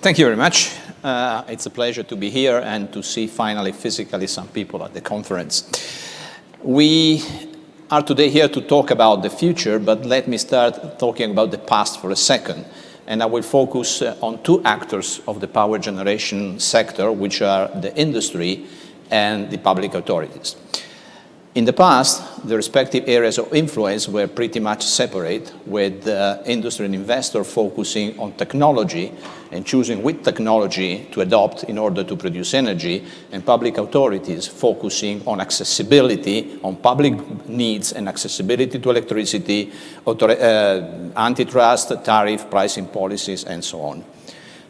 Thank you very much. It's a pleasure to be here and to see finally physically some people at the conference. We are today here to talk about the future, but let me start talking about the past for a second. And I will focus on two actors of the power generation sector, which are the industry and the public authorities. In the past, the respective areas of influence were pretty much separate, with industry and investor focusing on technology and choosing which technology to adopt in order to produce energy, and public authorities focusing on accessibility, on public needs and accessibility to electricity, antitrust, tariff, pricing policies, and so on.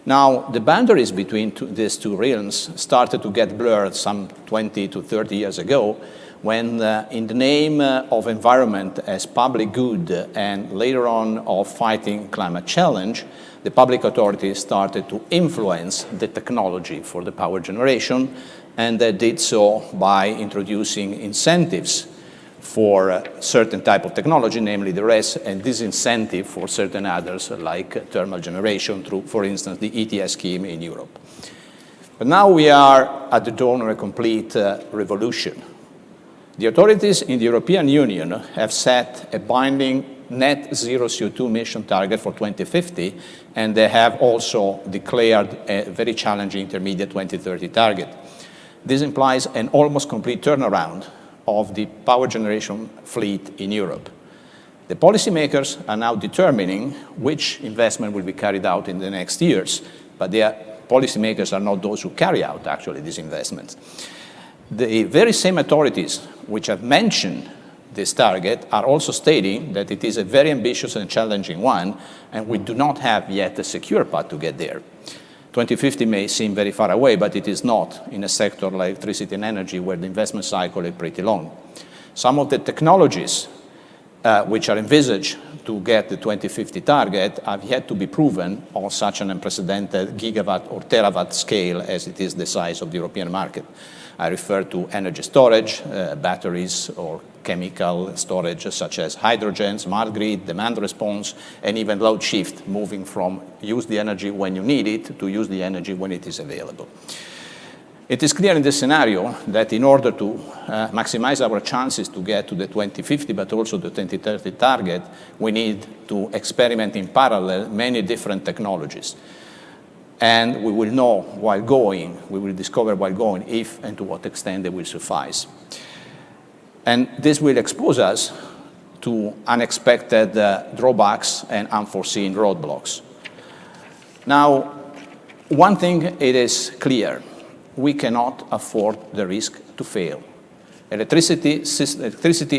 Now, the boundaries between these two realms started to get blurred some 20 to 30 years ago, when in the name of environment as public good and later on of fighting climate challenge, the public authorities started to influence the technology for the power generation, and they did so by introducing incentives for certain type of technology, namely the RES, and disincentive for certain others like thermal generation through, for instance, the ETS scheme in Europe. But now we are at the dawn of a complete revolution. The authorities in the European Union have set a binding net zero CO2 emission target for 2050, and they have also declared a very challenging intermediate 2030 target. This implies an almost complete turnaround of the power generation fleet in Europe. The policymakers are now determining which investment will be carried out in the next years, but the policymakers are not those who carry out actually these investments. The very same authorities which have mentioned this target are also stating that it is a very ambitious and challenging one, and we do not have yet a secure path to get there. 2050 may seem very far away, but it is not in a sector like electricity and energy where the investment cycle is pretty long. Some of the technologies which are envisaged to get the 2050 target have yet to be proven on such an unprecedented gigawatt or terawatt scale as it is the size of the European market. I refer to energy storage, batteries, or chemical storage such as hydrogen, smart grid, demand response, and even load shift, moving from use the energy when you need it to use the energy when it is available. It is clear in this scenario that in order to maximize our chances to get to the 2050 but also the 2030 target, we need to experiment in parallel many different technologies. And we will know while going, we will discover while going if and to what extent they will suffice. And this will expose us to unexpected drawbacks and unforeseen roadblocks. Now, one thing it is clear, we cannot afford the risk to fail. Electricity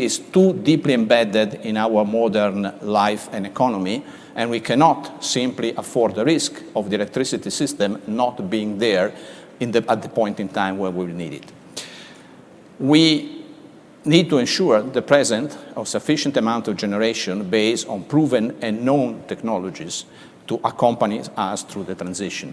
is too deeply embedded in our modern life and economy, and we cannot simply afford the risk of the electricity system not being there at the point in time where we will need it. We need to ensure the presence of sufficient amount of generation based on proven and known technologies to accompany us through the transition.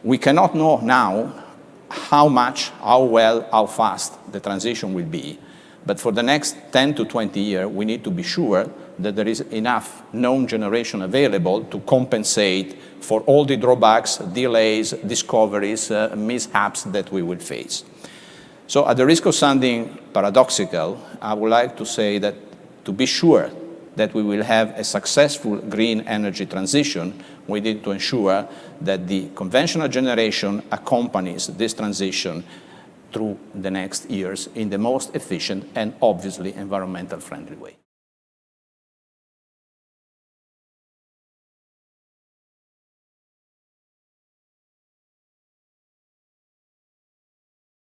We cannot know now how much, how well, how fast the transition will be, but for the next 10 to 20 years, we need to be sure that there is enough known generation available to compensate for all the drawbacks, delays, discoveries, mishaps that we will face. So at the risk of sounding paradoxical, I would like to say that to be sure that we will have a successful green energy transition, we need to ensure that the conventional generation accompanies this transition through the next years in the most efficient and obviously environmental friendly way.